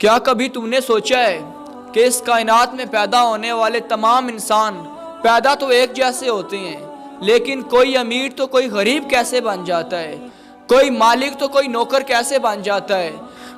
क्या कभी तुमने सोचा है कि इस कायनात में पैदा होने वाले तमाम इंसान पैदा तो एक जैसे होते हैं, लेकिन कोई अमीर तो कोई गरीब कैसे बन जाता है, कोई मालिक तो कोई नौकर कैसे बन जाता है,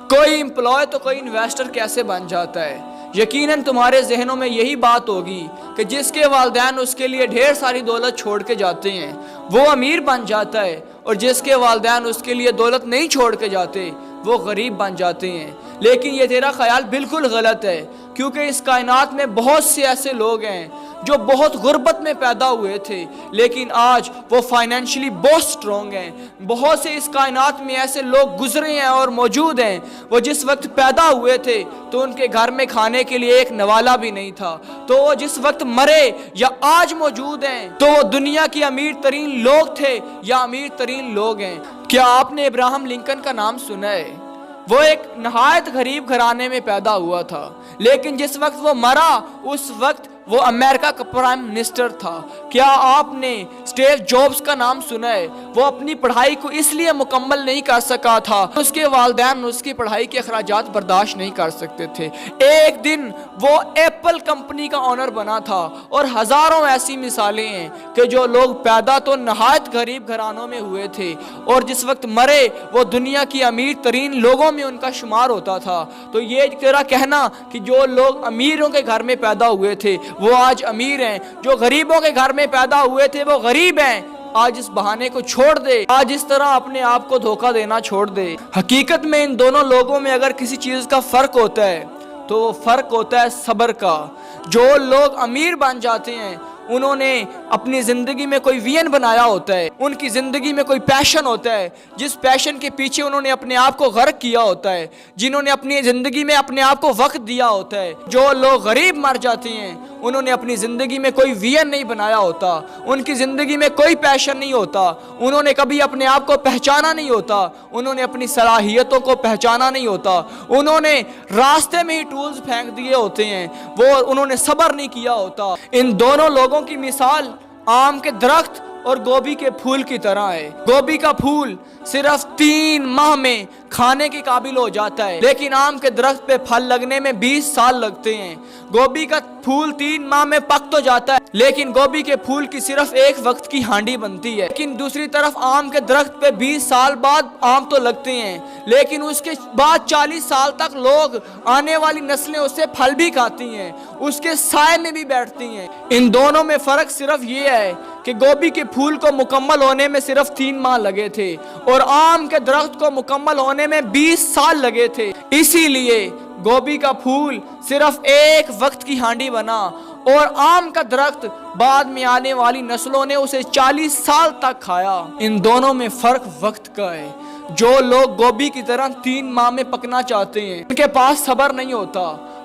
कोई एम्प्लॉय तो कोई इन्वेस्टर कैसे बन जाता है। यकीनन तुम्हारे जहनों में यही बात होगी कि जिसके वालिदैन उसके लिए ढेर सारी दौलत छोड़ के जाते हैं वो अमीर बन जाता है, और जिसके वालिदैन उसके लिए दौलत नहीं छोड़ के जाते वो गरीब बन जाते हैं। लेकिन ये तेरा ख्याल बिल्कुल गलत है, क्योंकि इस कायनात में बहुत से ऐसे लोग हैं जो बहुत गुर्बत में पैदा हुए थे लेकिन आज वो फाइनेंशियली बहुत स्ट्रॉन्ग हैं। बहुत से इस कायनात में ऐसे लोग गुजरे हैं और मौजूद हैं, वो जिस वक्त पैदा हुए थे तो उनके घर में खाने के लिए एक नवाला भी नहीं था, तो वो जिस वक्त मरे या आज मौजूद हैं तो वो दुनिया की अमीर तरीन लोग थे या अमीर तरीन लोग हैं। क्या आपने इब्राहिम लिंकन का नाम सुना है? वो एक नहायत गरीब घराने में पैदा हुआ था, लेकिन जिस वक्त वो मरा उस वक्त वो अमेरिका का प्राइम मिनिस्टर था। क्या आपने स्टीव जॉब्स का नाम सुना है? वो अपनी पढ़ाई को इसलिए मुकम्मल नहीं कर सका था, उसके वालिदैन उसकी पढ़ाई के अखराजात बर्दाश्त नहीं कर सकते थे। एक दिन वो एप्पल कंपनी का ऑनर बना था, और हज़ारों ऐसी मिसालें हैं कि जो लोग पैदा तो नहायत गरीब घरानों में हुए थे और जिस वक्त मरे वो दुनिया की अमीर तरीन लोगों में उनका शुमार होता था। तो ये तेरा कहना कि जो लोग अमीरों के घर में पैदा हुए थे वो आज अमीर हैं, जो गरीबों के घर में पैदा हुए थे वो गरीब हैं, आज इस बहाने को छोड़ दे, आज इस तरह अपने आप को धोखा देना छोड़ दे। हकीकत में इन दोनों लोगों में अगर किसी चीज़ का फ़र्क होता है तो वो फ़र्क होता है सब्र का। जो लोग अमीर बन जाते हैं उन्होंने अपनी ज़िंदगी में कोई विजन बनाया होता है, उनकी ज़िंदगी में कोई पैशन होता है, जिस पैशन के पीछे उन्होंने अपने आप को गर्क किया होता है, जिन्होंने अपनी ज़िंदगी में अपने आप को वक्त दिया होता है। जो लोग गरीब मर जाते हैं उन्होंने अपनी ज़िंदगी में कोई विजन नहीं बनाया होता, उनकी ज़िंदगी में कोई पैशन नहीं होता, उन्होंने कभी अपने आप को पहचाना नहीं होता, उन्होंने अपनी सलाहियतों को पहचाना नहीं होता, उन्होंने रास्ते में ही टूल्स फेंक दिए होते हैं, वो उन्होंने सब्र नहीं किया होता। इन दोनों लोगों की मिसाल आम के दरख्त और गोभी के फूल की तरह है। गोभी का फूल सिर्फ 3 माह में खाने के काबिल हो जाता है, लेकिन आम के दरख्त पे फल लगने में 20 साल लगते हैं। गोभी का फूल 3 माह में पक तो जाता है, लेकिन गोभी के फूल की सिर्फ एक वक्त की हांडी बनती है। लेकिन दूसरी तरफ आम के दरख्त पे 20 साल बाद आम तो लगते हैं, लेकिन उसके बाद 40 साल तक लोग, आने वाली नस्लें उससे फल भी खाती हैं, उसके साए में भी बैठती हैं। इन दोनों में फ़र्क सिर्फ ये है कि गोभी के फूल को मुकम्मल होने में सिर्फ 3 माह लगे थे और आम के दरख्त को मुकम्मल होने में 20 साल लगे थे। इसीलिए गोभी का फूल सिर्फ एक वक्त की हांडी बना और आम का दरख्त बाद में आने वाली नस्लों ने उसे 40 साल तक खाया। इन दोनों में फ़र्क वक्त का है। जो लोग गोभी की तरह 3 माह में पकना चाहते हैं उनके पास सब्र नहीं होता,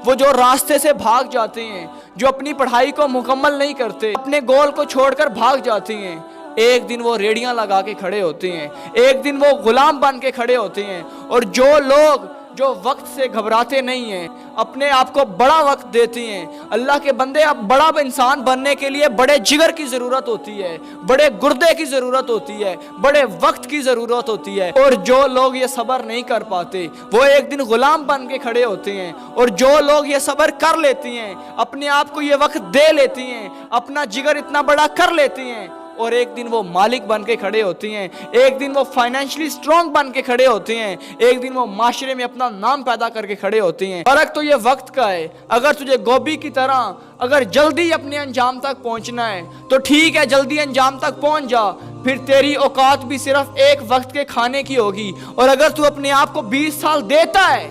वो जो रास्ते से भाग जाते हैं, जो अपनी पढ़ाई को मुकम्मल नहीं करते, अपने गोल को छोड़कर भाग जाते हैं, एक दिन वो रेड़ियां लगा के खड़े होते हैं, एक दिन वो गुलाम बन के खड़े होते हैं। और जो लोग जो वक्त से घबराते नहीं हैं, अपने आप को बड़ा वक्त देते हैं। अल्लाह के बंदे, अब बड़ा इंसान बनने के लिए बड़े जिगर की ज़रूरत होती है, बड़े गुर्दे की ज़रूरत होती है, बड़े वक्त की ज़रूरत होती है। और जो लोग ये सब्र नहीं कर पाते वो एक दिन गुलाम बन के खड़े होते हैं, और जो लोग ये सब्र कर लेती हैं, अपने आप को ये वक्त दे लेती हैं, अपना जिगर इतना बड़ा कर लेती हैं, और एक दिन वो मालिक बन के खड़े होती हैं, एक दिन वो फाइनेंशियली स्ट्रॉन्ग बन के खड़े होते हैं, एक दिन वो माशरे में अपना नाम पैदा करके खड़े होते हैं। फर्क तो ये वक्त का है। अगर तुझे गोभी की तरह अगर जल्दी अपने अंजाम तक पहुंचना है तो ठीक है, जल्दी अंजाम तक पहुंच जा, फिर तेरी औकात भी सिर्फ एक वक्त के खाने की होगी। और अगर तू अपने आप को 20 साल देता है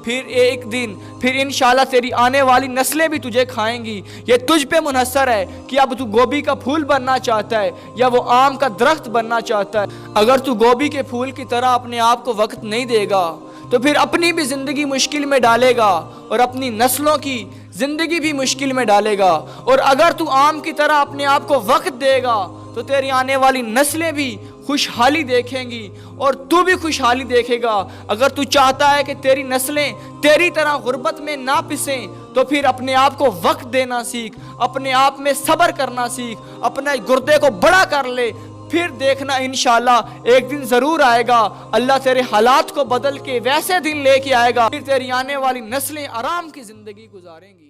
फिर एक दिन फिर इंशाल्लाह तेरी आने वाली नस्लें भी तुझे खाएंगी। ये तुझ पे मुनहसर है कि अब तू गोभी का फूल बनना चाहता है या वो आम का दरख्त बनना चाहता है। अगर तू गोभी के फूल की तरह अपने आप को वक्त नहीं देगा तो फिर अपनी भी ज़िंदगी मुश्किल में डालेगा और अपनी नस्लों की ज़िंदगी भी मुश्किल में डालेगा। और अगर तू आम की तरह अपने आप को वक्त देगा तो तेरी आने वाली नस्लें भी खुशहाली देखेंगी और तू भी खुशहाली देखेगा। अगर तू चाहता है कि तेरी नस्लें तेरी तरह गुर्बत में ना पिसें तो फिर अपने आप को वक्त देना सीख, अपने आप में सब्र करना सीख, अपने गुर्दे को बड़ा कर ले, پھر دیکھنا انشاءاللہ ایک دن ضرور آئے گا، اللہ تیرے حالات کو بدل کے ویسے دن لے کے آئے گا، پھر تیری آنے والی نسلیں آرام کی زندگی گزاریں گی۔